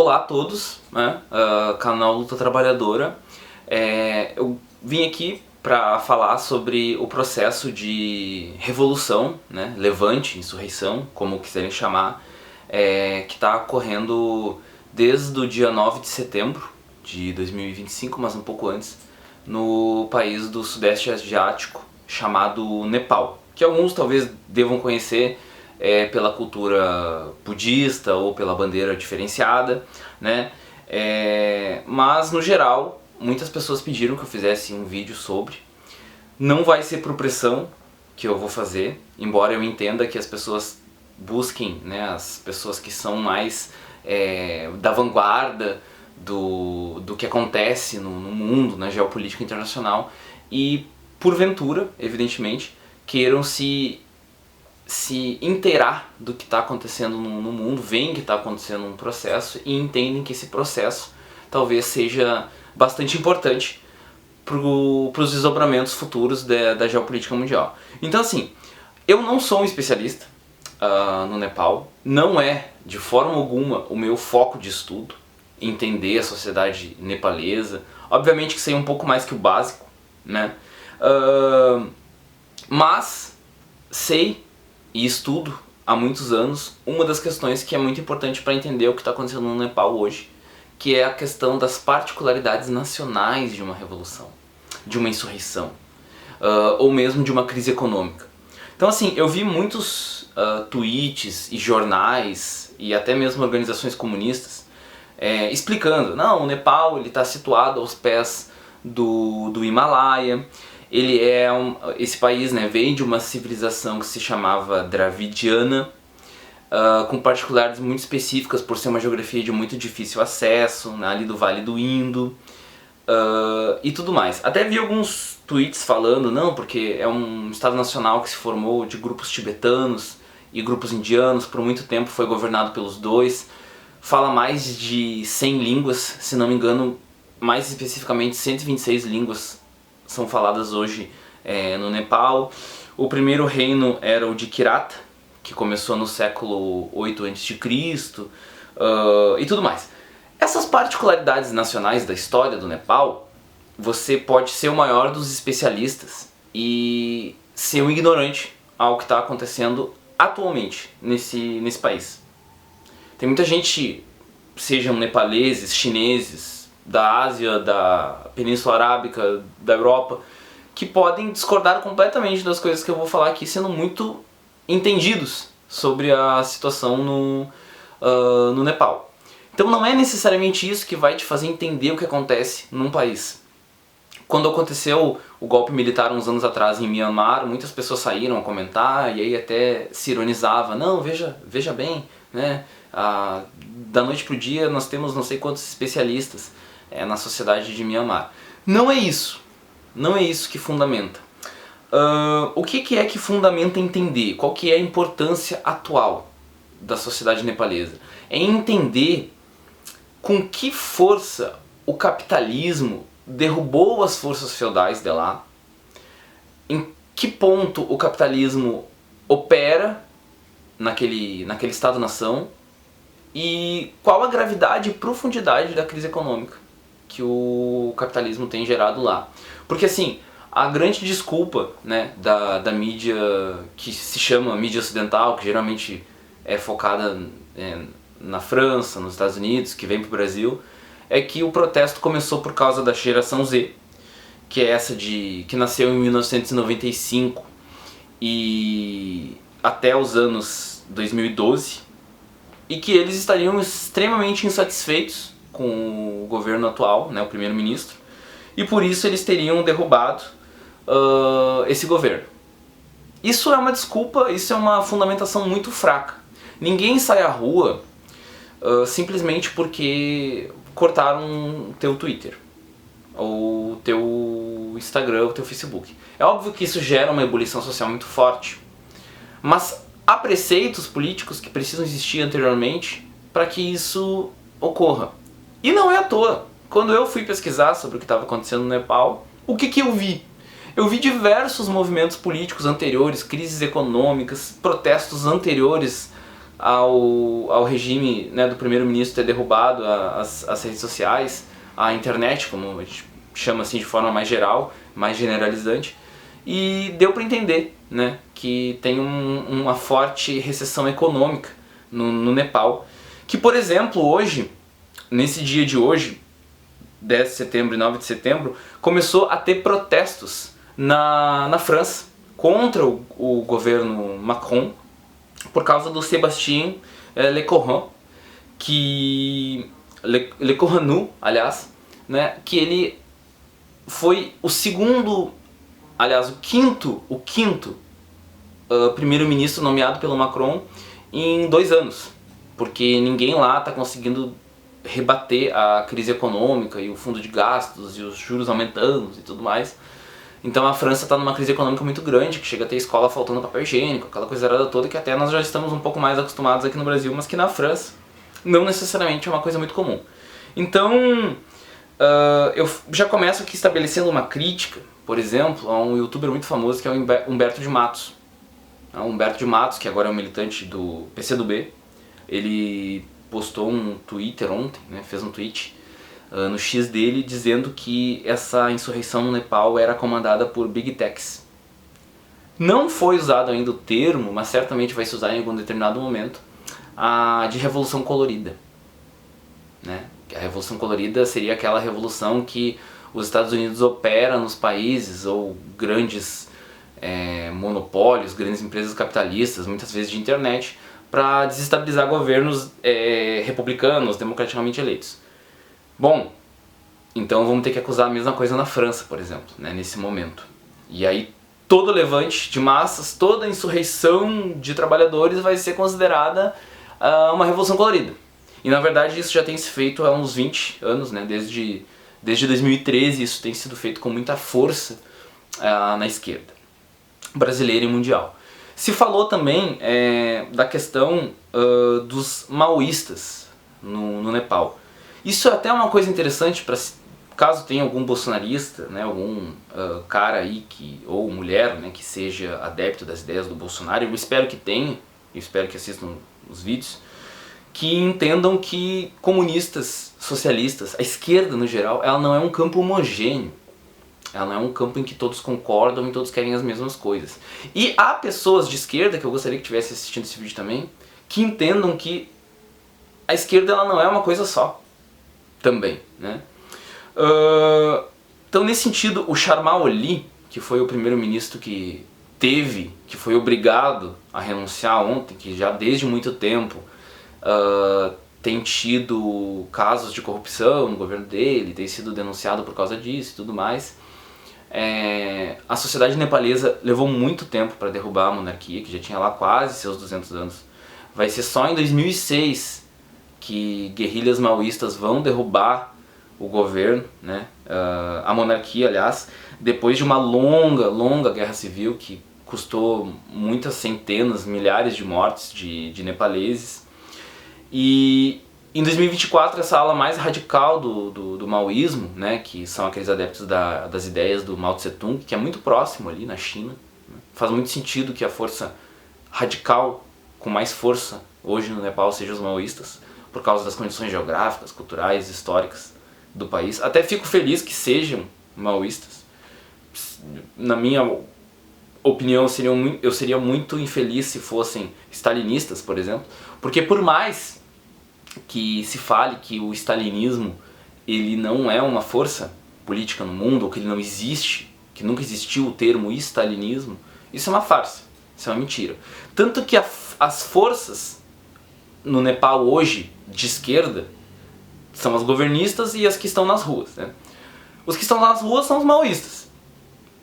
Olá a todos, né? Canal Luta Trabalhadora. Eu vim aqui para falar sobre o processo de revolução, né? Levante, insurreição, como quiserem chamar, que está ocorrendo desde o dia 9 de setembro de 2025, mas um pouco antes, no país do Sudeste Asiático chamado Nepal, que alguns talvez devam conhecer pela cultura budista ou pela bandeira diferenciada, né? Mas no geral, muitas pessoas pediram que eu fizesse um vídeo sobre. Não vai ser por pressão que eu vou fazer, embora eu entenda que as pessoas busquem, né, as pessoas que são mais da vanguarda do que acontece no mundo, na geopolítica internacional, e porventura, evidentemente, queiram se inteirar do que está acontecendo no mundo, veem que está acontecendo um processo e entendem que esse processo talvez seja bastante importante para os desdobramentos futuros da geopolítica mundial. Então assim, eu não sou um especialista no Nepal, não é de forma alguma o meu foco de estudo, entender a sociedade nepalesa, obviamente que sei um pouco mais que o básico, né? Mas sei e estudo há muitos anos uma das questões que é muito importante para entender o que está acontecendo no Nepal hoje, que é a questão das particularidades nacionais de uma revolução, de uma insurreição, ou mesmo de uma crise econômica. Então assim, eu vi muitos tweets e jornais e até mesmo organizações comunistas explicando, não, o Nepal está situado aos pés do Himalaia. Esse país, né, vem de uma civilização que se chamava Dravidiana, com particularidades muito específicas por ser uma geografia de muito difícil acesso, né, ali do Vale do Indo, e tudo mais. Até vi alguns tweets falando, não, porque é um estado nacional que se formou de grupos tibetanos e grupos indianos, por muito tempo foi governado pelos dois, fala mais de 100 línguas, se não me engano, mais especificamente 126 línguas são faladas hoje no Nepal. O primeiro reino era o de Kirata, que começou no século 8 a.C., e tudo mais. Essas particularidades nacionais da história do Nepal, você pode ser o maior dos especialistas e ser um ignorante ao que está acontecendo atualmente nesse país. Tem muita gente, sejam nepaleses, chineses, da Ásia, da Península Arábica, da Europa, que podem discordar completamente das coisas que eu vou falar aqui, sendo muito entendidos sobre a situação no Nepal. Então não é necessariamente isso que vai te fazer entender o que acontece num país. Quando aconteceu o golpe militar uns anos atrás em Myanmar, muitas pessoas saíram a comentar e aí até se ironizava, não, veja bem, né? Da noite pro dia nós temos não sei quantos especialistas na sociedade de Myanmar. Não é isso que fundamenta. O que é que fundamenta entender? Qual que é a importância atual da sociedade nepalesa? É entender com que força o capitalismo derrubou as forças feudais de lá, em que ponto o capitalismo opera naquele Estado-nação e qual a gravidade e profundidade da crise econômica que o capitalismo tem gerado lá. Porque assim, a grande desculpa, né, da mídia que se chama mídia ocidental, que geralmente é focada na França, nos Estados Unidos, que vem para o Brasil, é que o protesto começou por causa da geração Z, que é essa que nasceu em 1995 e até os anos 2012, e que eles estariam extremamente insatisfeitos com o governo atual, né, o primeiro-ministro, e por isso eles teriam derrubado esse governo. Isso é uma desculpa, isso é uma fundamentação muito fraca. Ninguém sai à rua simplesmente porque cortaram o teu Twitter, ou o teu Instagram, o teu Facebook. É óbvio que isso gera uma ebulição social muito forte, mas há preceitos políticos que precisam existir anteriormente para que isso ocorra. E não é à toa. Quando eu fui pesquisar sobre o que estava acontecendo no Nepal, o que eu vi? Eu vi diversos movimentos políticos anteriores, crises econômicas, protestos anteriores ao regime, né, do primeiro-ministro ter derrubado as redes sociais, a internet, como a gente chama assim de forma mais geral, mais generalizante, e deu para entender, né, que tem uma forte recessão econômica no Nepal, que, por exemplo, hoje, nesse dia de hoje, 10 de setembro e 9 de setembro, começou a ter protestos na França contra o governo Macron por causa do Sébastien Lecornu, aliás, né, que ele foi o segundo, aliás, o quinto primeiro-ministro nomeado pelo Macron em 2 anos, porque ninguém lá está conseguindo rebater a crise econômica e o fundo de gastos e os juros aumentando e tudo mais. Então a França está numa crise econômica muito grande, que chega a ter escola faltando papel higiênico, aquela coisa toda que até nós já estamos um pouco mais acostumados aqui no Brasil, mas que na França não necessariamente é uma coisa muito comum. Então eu já começo aqui estabelecendo uma crítica, por exemplo, a um youtuber muito famoso que é o Humberto de Matos. O Humberto de Matos, que agora é um militante do PCdoB, ele postou um Twitter ontem, né, fez um tweet no X dele dizendo que essa insurreição no Nepal era comandada por Big Techs. Não foi usado ainda o termo, mas certamente vai se usar em algum determinado momento, de Revolução Colorida, né? A Revolução Colorida seria aquela revolução que os Estados Unidos opera nos países, ou grandes monopólios, grandes empresas capitalistas, muitas vezes de internet, para desestabilizar governos republicanos, democraticamente eleitos. Bom, então vamos ter que acusar a mesma coisa na França, por exemplo, né, nesse momento. E aí todo levante de massas, toda insurreição de trabalhadores vai ser considerada uma revolução colorida. E na verdade isso já tem se feito há uns 20 anos, né, desde 2013 isso tem sido feito com muita força na esquerda brasileira e mundial. Se falou também da questão dos maoístas no Nepal. Isso é até uma coisa interessante para caso tenha algum bolsonarista, né, algum cara aí ou mulher, né, que seja adepto das ideias do Bolsonaro. Eu espero que tenha, eu espero que assistam os vídeos, que entendam que comunistas, socialistas, a esquerda no geral, ela não é um campo homogêneo. Ela não é um campo em que todos concordam e todos querem as mesmas coisas. E há pessoas de esquerda, que eu gostaria que estivesse assistindo esse vídeo também, que entendam que a esquerda ela não é uma coisa só. Também, né? Então nesse sentido, o Sharma Oli, que foi o primeiro-ministro que foi obrigado a renunciar ontem, que já desde muito tempo tem tido casos de corrupção no governo dele, tem sido denunciado por causa disso e tudo mais. A sociedade nepalesa levou muito tempo para derrubar a monarquia, que já tinha lá quase seus 200 anos. Vai ser só em 2006 que guerrilhas maoístas vão derrubar o governo, né? A monarquia, aliás, depois de uma longa guerra civil que custou muitas centenas, milhares de mortes de nepaleses. E em 2024 essa ala mais radical do maoísmo, né, que são aqueles adeptos das ideias do Mao Tse Tung, que é muito próximo ali na China, né? Faz muito sentido que a força radical com mais força hoje no Nepal seja os maoístas, por causa das condições geográficas, culturais, históricas do país. Até fico feliz que sejam maoístas. Na minha opinião, eu seria muito infeliz se fossem stalinistas, por exemplo, porque por mais que se fale que o stalinismo ele não é uma força política no mundo, ou que ele não existe, que nunca existiu o termo stalinismo, isso é uma farsa, isso é uma mentira. Tanto que as forças no Nepal hoje, de esquerda, são as governistas e as que estão nas ruas, né? Os que estão nas ruas são os maoístas.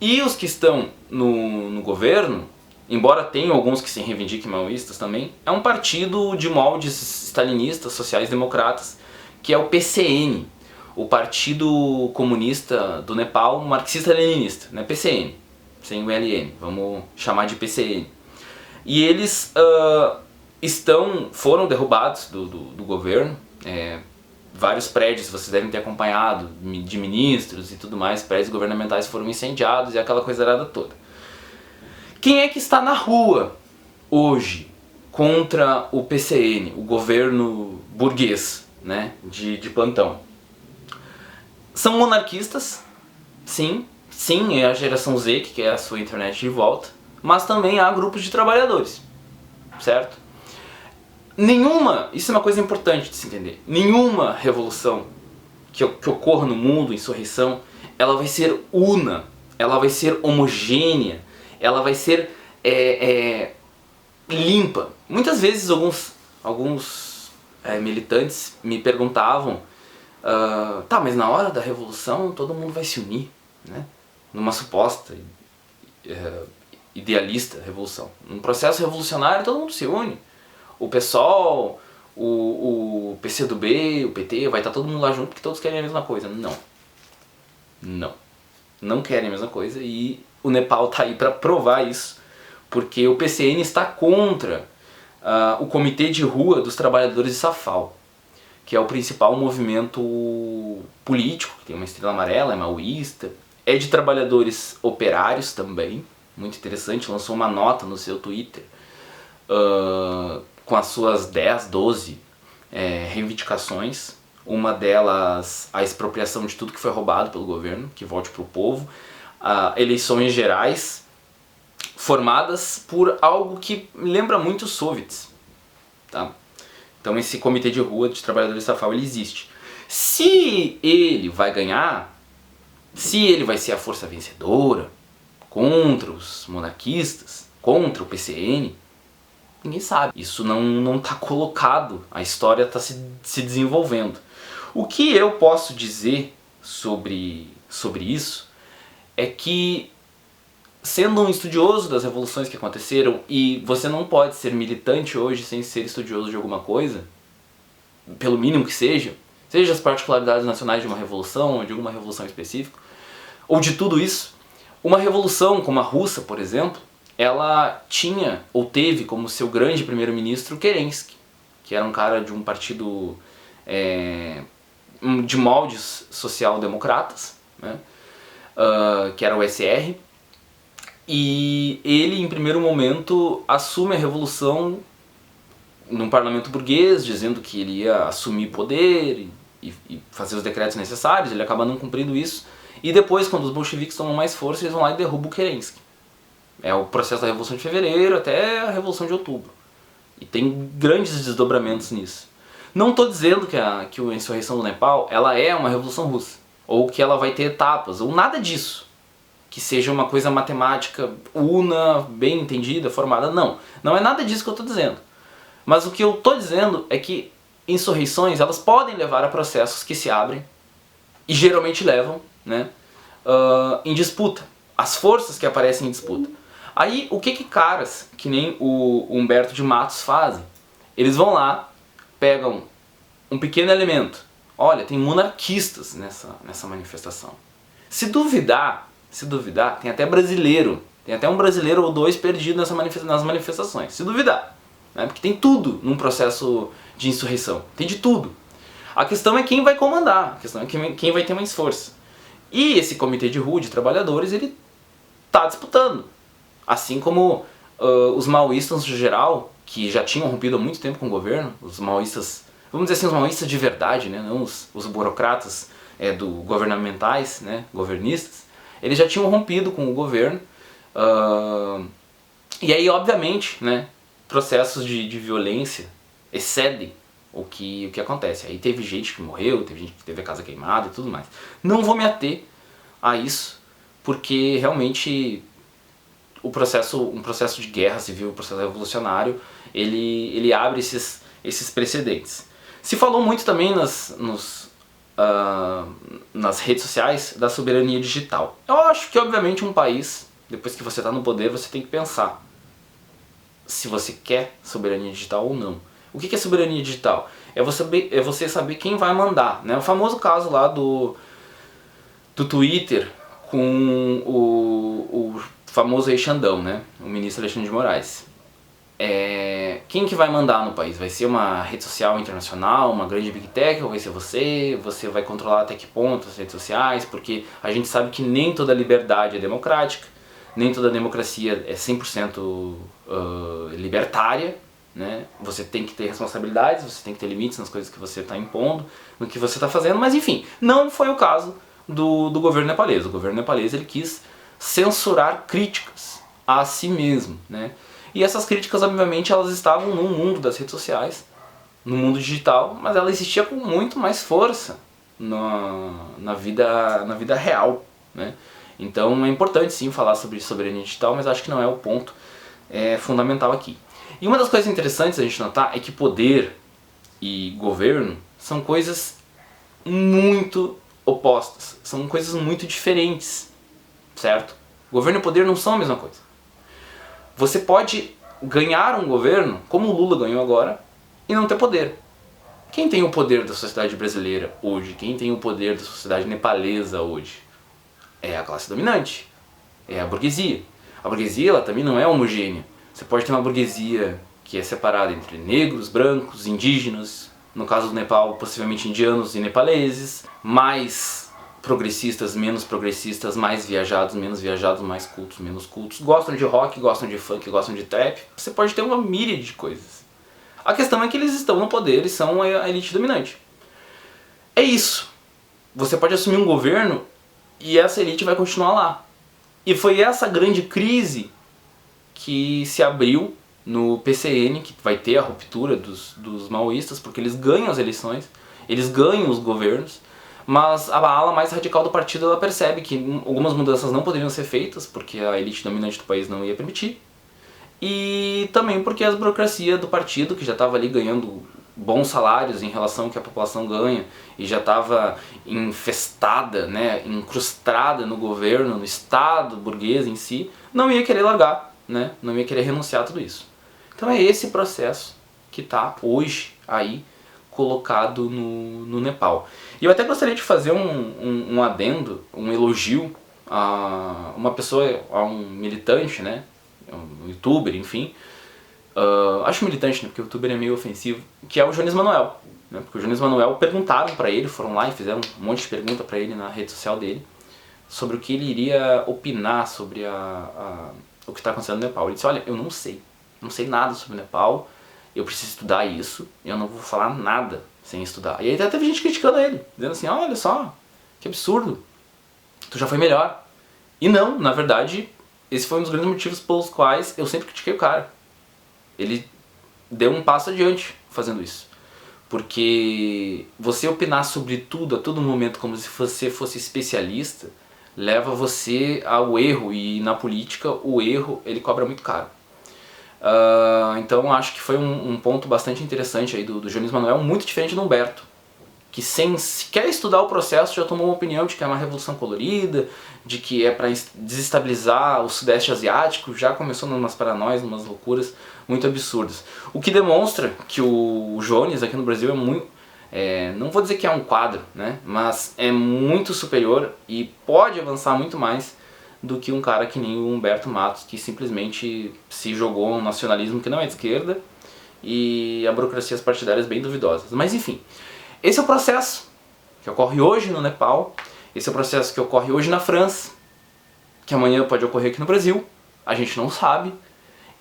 E os que estão no governo, embora tenham alguns que se reivindiquem maoístas também, é um partido de moldes stalinistas, sociais-democratas, que é o PCN, o Partido Comunista do Nepal, marxista-leninista, né? PCN, sem o LN, vamos chamar de PCN. E eles foram derrubados do governo, vários prédios, vocês devem ter acompanhado, de ministros e tudo mais, prédios governamentais foram incendiados e aquela coisa toda. Quem é que está na rua hoje contra o PCN, o governo burguês, né, de plantão. São monarquistas, sim, é a geração Z que quer a sua internet de volta, mas também há grupos de trabalhadores, certo? Isso é uma coisa importante de se entender, nenhuma revolução que ocorra no mundo, insurreição, ela vai ser una, ela vai ser homogênea, ela vai ser limpa. Muitas vezes alguns militantes me perguntavam, tá, mas na hora da revolução todo mundo vai se unir, né? Numa suposta idealista revolução. Num processo revolucionário todo mundo se une. O PSOL, o PCdoB, o PT, vai estar todo mundo lá junto porque todos querem a mesma coisa. Não querem a mesma coisa, e o Nepal está aí para provar isso, porque o PCN está contra o Comitê de Rua dos Trabalhadores de Safal, que é o principal movimento político, que tem uma estrela amarela, é maoísta, é de trabalhadores operários também, muito interessante, lançou uma nota no seu Twitter com as suas 10, 12 reivindicações. Uma delas, a expropriação de tudo que foi roubado pelo governo, que volte para o povo, eleições gerais formadas por algo que lembra muito os soviets, tá? Então esse comitê de rua de trabalhadores de Safal, ele existe. Se ele vai ganhar, se ele vai ser a força vencedora contra os monarquistas, contra o PCN, ninguém sabe. Isso não está colocado, a história está se desenvolvendo. O que eu posso dizer sobre isso é que, sendo um estudioso das revoluções que aconteceram, e você não pode ser militante hoje sem ser estudioso de alguma coisa, pelo mínimo que seja as particularidades nacionais de uma revolução, ou de alguma revolução específica, ou de tudo isso, uma revolução como a russa, por exemplo, ela tinha, ou teve como seu grande primeiro-ministro Kerensky, que era um cara de um partido de moldes social-democratas, né? Que era o SR, e ele, em primeiro momento, assume a revolução num parlamento burguês, dizendo que ele ia assumir poder e fazer os decretos necessários. Ele acaba não cumprindo isso, e depois, quando os bolcheviques tomam mais força, eles vão lá e derrubam o Kerensky. É o processo da Revolução de Fevereiro até a Revolução de Outubro. E tem grandes desdobramentos nisso. Não estou dizendo que a insurreição do Nepal ela é uma revolução russa, ou que ela vai ter etapas, ou nada disso. Que seja uma coisa matemática, una, bem entendida, formada. Não é nada disso que eu estou dizendo. Mas o que eu estou dizendo é que insurreições elas podem levar a processos que se abrem, e geralmente levam, né, em disputa. As forças que aparecem em disputa. Aí, o que caras que nem o Humberto de Matos fazem? Eles vão lá, pegam um pequeno elemento. Olha, tem monarquistas nessa manifestação. Se duvidar, tem até brasileiro. Tem até um brasileiro ou dois perdidos nas manifestações. Se duvidar. Né? Porque tem tudo num processo de insurreição. Tem de tudo. A questão é quem vai comandar. A questão é quem vai ter mais força. E esse comitê de rua de trabalhadores, ele está disputando. Assim como os maoístas no geral, que já tinham rompido há muito tempo com o governo, os maoístas, vamos dizer assim, os maoístas de verdade, né, não os burocratas governamentais, né, governistas, eles já tinham rompido com o governo. E aí, obviamente, né, processos de violência excedem o que acontece. Aí teve gente que morreu, teve gente que teve a casa queimada e tudo mais. Não vou me ater a isso, porque realmente um processo de guerra civil, um processo revolucionário, ele abre esses precedentes. Se falou muito também nas redes sociais da soberania digital. Eu acho que, obviamente, um país, depois que você está no poder, você tem que pensar se você quer soberania digital ou não. O que é soberania digital? É você saber quem vai mandar, né? O famoso caso lá do Twitter com o famoso Xandão, né? O ministro Alexandre de Moraes. Quem que vai mandar no país? Vai ser uma rede social internacional, uma grande big tech, ou vai ser você? Você vai controlar até que ponto as redes sociais? Porque a gente sabe que nem toda liberdade é democrática, nem toda democracia é 100% libertária, né? Você tem que ter responsabilidades, você tem que ter limites nas coisas que você está impondo, no que você está fazendo, mas enfim, não foi o caso do governo nepalês. O governo nepalês ele quis censurar críticas a si mesmo, né? E essas críticas, obviamente, elas estavam no mundo das redes sociais, no mundo digital, mas ela existia com muito mais força na vida real, né? Então é importante sim falar sobre soberania digital, mas acho que não é o ponto fundamental aqui. E uma das coisas interessantes a gente notar é que poder e governo são coisas muito opostas, são coisas muito diferentes, certo? Governo e poder não são a mesma coisa. Você pode ganhar um governo, como o Lula ganhou agora, e não ter poder. Quem tem o poder da sociedade brasileira hoje? Quem tem o poder da sociedade nepalesa hoje? É a classe dominante, é a burguesia. A burguesia ela também não é homogênea. Você pode ter uma burguesia que é separada entre negros, brancos, indígenas, no caso do Nepal, possivelmente indianos e nepaleses, mais progressistas, menos progressistas, mais viajados, menos viajados, mais cultos, menos cultos, gostam de rock, gostam de funk, gostam de trap. Você pode ter uma míriade de coisas. A questão é que eles estão no poder e são a elite dominante. É isso. Você pode assumir um governo e essa elite vai continuar lá. E foi essa grande crise que se abriu no PCN, que vai ter a ruptura dos maoístas, porque eles ganham as eleições, eles ganham os governos, mas a ala mais radical do partido ela percebe que algumas mudanças não poderiam ser feitas, porque a elite dominante do país não ia permitir, e também porque a burocracia do partido, que já estava ali ganhando bons salários em relação ao que a população ganha, e já estava infestada, né, incrustada no governo, no Estado burguês em si, não ia querer largar, né, não ia querer renunciar a tudo isso. Então é esse processo que está hoje aí colocado no Nepal. E eu até gostaria de fazer um adendo, um elogio a uma pessoa, a um militante, né, um youtuber, enfim, acho militante, né, porque o youtuber é meio ofensivo, que é o Jones Manuel, né, porque o Jones Manuel perguntaram para ele, foram lá e fizeram um monte de pergunta para ele na rede social dele, sobre o que ele iria opinar sobre o que está acontecendo no Nepal. Ele disse, olha, eu não sei nada sobre o Nepal, eu preciso estudar isso, eu não vou falar nada sem estudar. E aí até teve gente criticando ele, dizendo assim, olha só, que absurdo, tu já foi melhor. E não, na verdade, esse foi um dos grandes motivos pelos quais eu sempre critiquei o cara. Ele deu um passo adiante fazendo isso. Porque você opinar sobre tudo, a todo momento, como se você fosse especialista, leva você ao erro, e na política o erro ele cobra muito caro. Então acho que foi um ponto bastante interessante aí do Jones Manuel, muito diferente do Humberto, que sem sequer estudar o processo já tomou uma opinião de que é uma revolução colorida, de que é para desestabilizar o sudeste asiático, já começou numas paranoias, numas loucuras muito absurdas. O que demonstra que o Jones aqui no Brasil é muito, não vou dizer que é um quadro, né, mas é muito superior e pode avançar muito mais do que um cara que nem o Humberto Matos, que simplesmente se jogou um nacionalismo que não é de esquerda e a burocracias partidárias bem duvidosas. Mas enfim, esse é o processo que ocorre hoje no Nepal, esse é o processo que ocorre hoje na França, que amanhã pode ocorrer aqui no Brasil, a gente não sabe,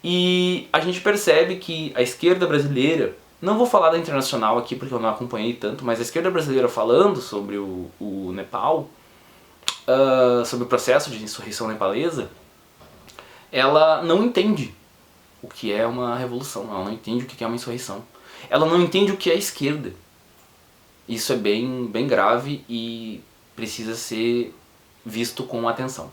e a gente percebe que a esquerda brasileira, não vou falar da internacional aqui porque eu não acompanhei tanto, mas a esquerda brasileira falando sobre o Nepal, sobre o processo de insurreição nepalesa, ela não entende o que é uma revolução, ela não entende o que é uma insurreição, ela não entende o que é esquerda. Isso é bem grave e precisa ser visto com atenção.